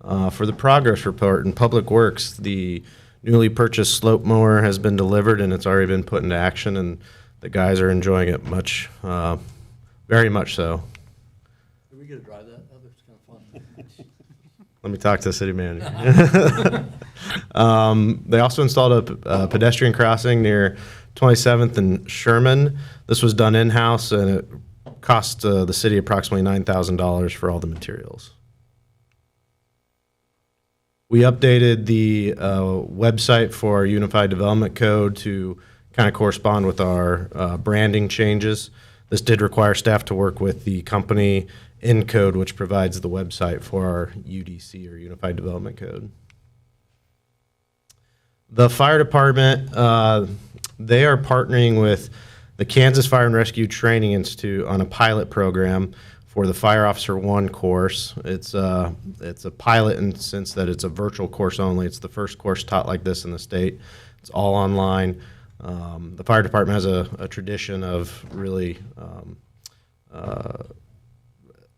For the progress report in Public Works, the newly purchased slope mower has been delivered and it's already been put into action, and the guys are enjoying it very much so. Did we get to drive that? That looks kind of fun. Let me talk to the city manager. They also installed a pedestrian crossing near 27th and Sherman. This was done in-house, and it cost the city approximately $9,000 for all the materials. We updated the website for our Unified Development Code to kind of correspond with our branding changes. This did require staff to work with the company Encode, which provides the website for our UDC, or Unified Development Code. The fire department, they are partnering with the Kansas Fire and Rescue Training Institute on a pilot program for the Fire Officer 1 course. It's a pilot in the sense that it's a virtual course only. It's the first course taught like this in the state. It's all online. The fire department has a tradition of really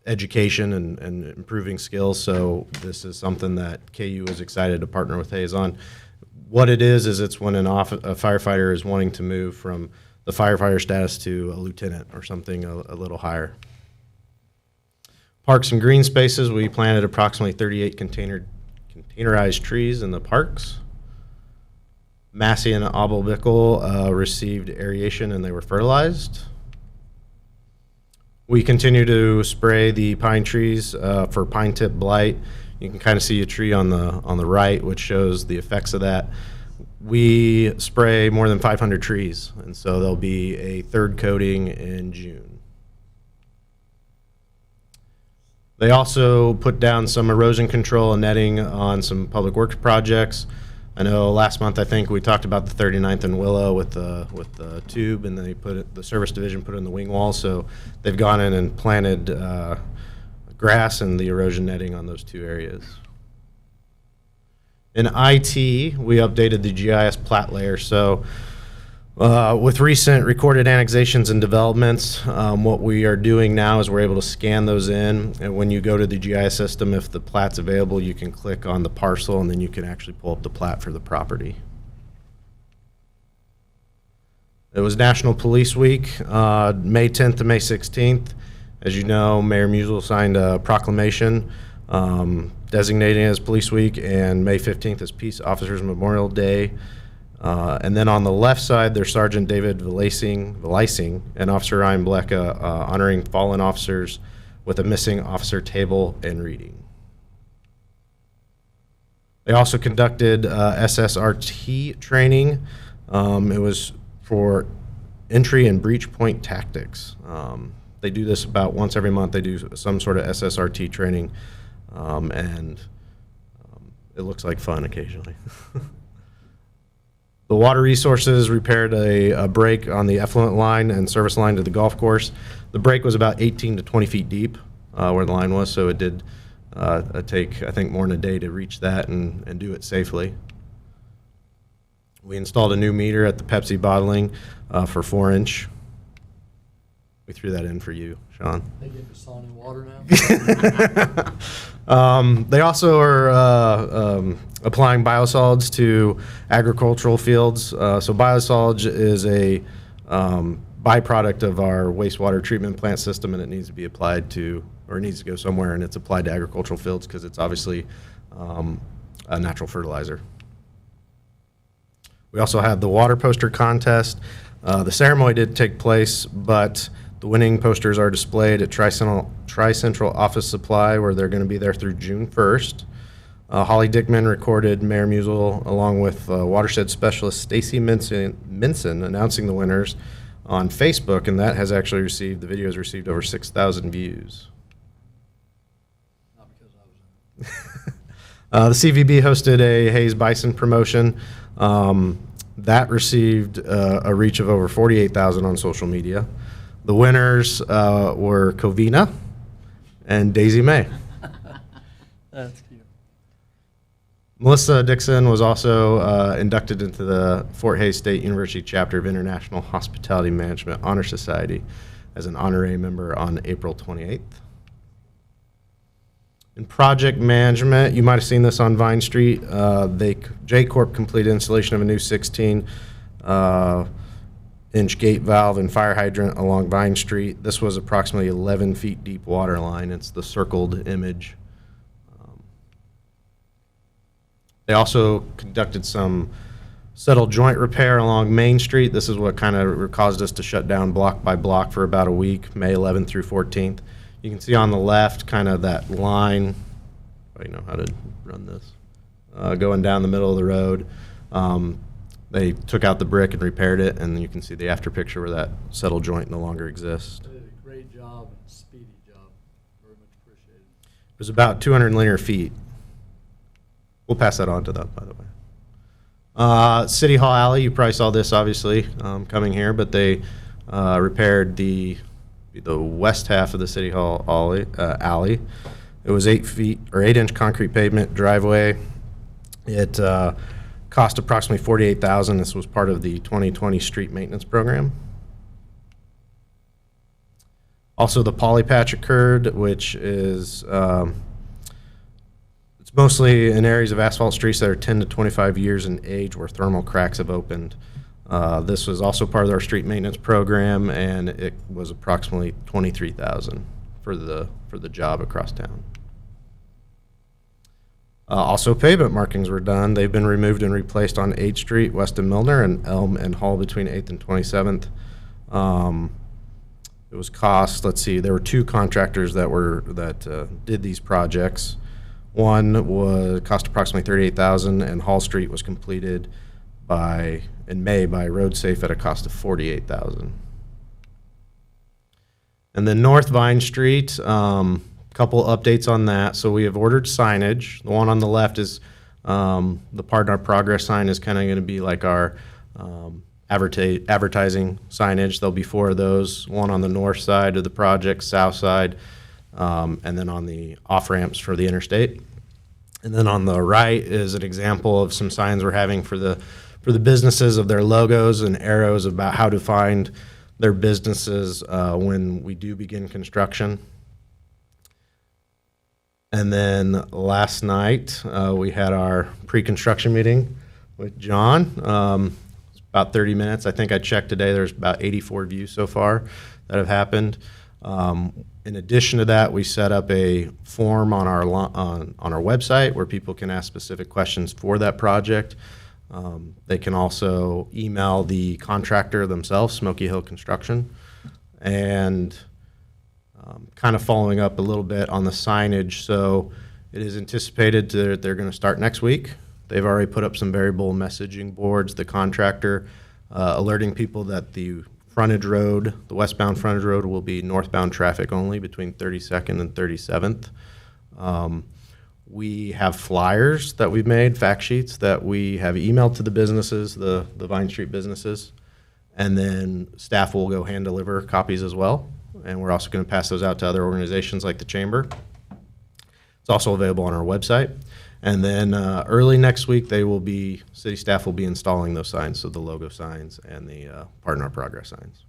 education and improving skills, so this is something that KU is excited to partner with Hayes on. What it is it's when a firefighter is wanting to move from the firefighter status to a lieutenant or something a little higher. Parks and green spaces, we planted approximately 38 containerized trees in the parks. Massey and Abel Bickel received aeration and they were fertilized. We continue to spray the pine trees for pine tip blight. You can kind of see a tree on the right, which shows the effects of that. We spray more than 500 trees, and so there'll be a third coating in June. They also put down some erosion control and netting on some public works projects. I know last month, I think we talked about the 39th and Willow with the tube, and they the service division put it in the wing wall. So they've gone in and planted grass and the erosion netting on those two areas. In IT, we updated the GIS plat layer. So with recent recorded annexations and developments, what we are doing now is we're able to scan those in, and when you go to the GIS system, if the plat's available, you can click on the parcel and then you can actually pull up the plat for the property. It was National Police Week, May 10th to May 16th. As you know, Mayor Musel signed a proclamation designating it as Police Week, and May 15th is Peace Officers Memorial Day. And then on the left side, there's Sergeant David Velising and Officer Ryan Blecka honoring fallen officers with a missing officer table and reading. They also conducted SSRT training. It was for entry and breach point tactics. They do this about once every month. They do some sort of SSRT training, and it looks like fun occasionally. The Water Resources repaired a break on the effluent line and service line to the golf course. The break was about 18 to 20 feet deep where the line was, so it did take, I think, more than a day to reach that and do it safely. We installed a new meter at the Pepsi bottling for 4-inch. We threw that in for you, Sean. They get Dasani water now? They also are applying biosolids to agricultural fields. So biosolids is a byproduct of our wastewater treatment plant system, and it needs to be applied to, or it needs to go somewhere, and it's applied to agricultural fields because it's obviously a natural fertilizer. We also had the water poster contest. The ceremony did take place, but the winning posters are displayed at Tri-Central Office Supply, where they're going to be there through June 1st. Holly Dickman recorded Mayor Musel along with watershed specialist Stacy Minson announcing the winners on Facebook, and that has actually received, the video has received over 6,000 views. Not because I was in it. The CVB hosted a Hayes Bison promotion. That received a reach of over 48,000 on social media. The winners were Covina and Daisy May. That's cute. Melissa Dixon was also inducted into the Fort Hays State University Chapter of International Hospitality Management Honor Society as an honorary member on April 28th. In project management, you might have seen this on Vine Street. J Corp completed installation of a new 16 inch gate valve and fire hydrant along Vine Street. This was approximately 11 feet deep water line. It's the circled image. They also conducted some settled joint repair along Main Street. This is what kind of caused us to shut down block by block for about a week, May 11th through 14th. You can see on the left kind of that line, I know how to run this, going down the middle of the road. They took out the brick and repaired it, and you can see the after picture where that settled joint no longer exists. They did a great job and speedy job. Very much appreciated. It was about 200 linear feet. We'll pass that on to them, by the way. City Hall Alley, you probably saw this, obviously, coming here, but they repaired the west half of the City Hall alley. It was 8-inch concrete pavement driveway. It cost approximately $48,000. This was part of the 2020 street maintenance program. Also, the poly patch occurred, which is it's mostly in areas of asphalt streets that are 10 to 25 years in age where thermal cracks have opened. This was also part of our street maintenance program, and it was approximately $23,000 for the job across town. Also, pavement markings were done. They've been removed and replaced on 8th Street, west of Milner, and Elm and Hall between 8th and 27th. It was cost, let's see, there were two contractors that did these projects. One cost approximately $38,000, and Hall Street was completed in May by Road Safe at a cost of $48,000. And then North Vine Street, couple updates on that. So we have ordered signage. The one on the left is the Pardon Our Progress sign is kind of going to be like our advertising signage. There'll be 4 of those, one on the north side of the project, south side, and then on the off-ramps for the interstate. And then on the right is an example of some signs we're having for the businesses of their logos and arrows about how to find their businesses when we do begin construction. And then last night, we had our pre-construction meeting with John. It's about 30 minutes. I think I checked today, there's about 84 views so far that have happened. In addition to that, we set up a form on our website where people can ask specific questions for that project. They can also email the contractor themselves, Smoky Hill Construction. And kind of following up a little bit on the signage. So it is anticipated that they're going to start next week. They've already put up some variable messaging boards, the contractor, alerting people that the frontage road, the westbound frontage road, will be northbound traffic only between 32nd and 37th. We have flyers that we've made, fact sheets that we have emailed to the businesses, the Vine Street businesses, and then staff will go hand deliver copies as well. And we're also going to pass those out to other organizations like the Chamber. It's also available on our website. And then early next week, city staff will be installing those signs, so the logo signs and the Pardon Our Progress signs.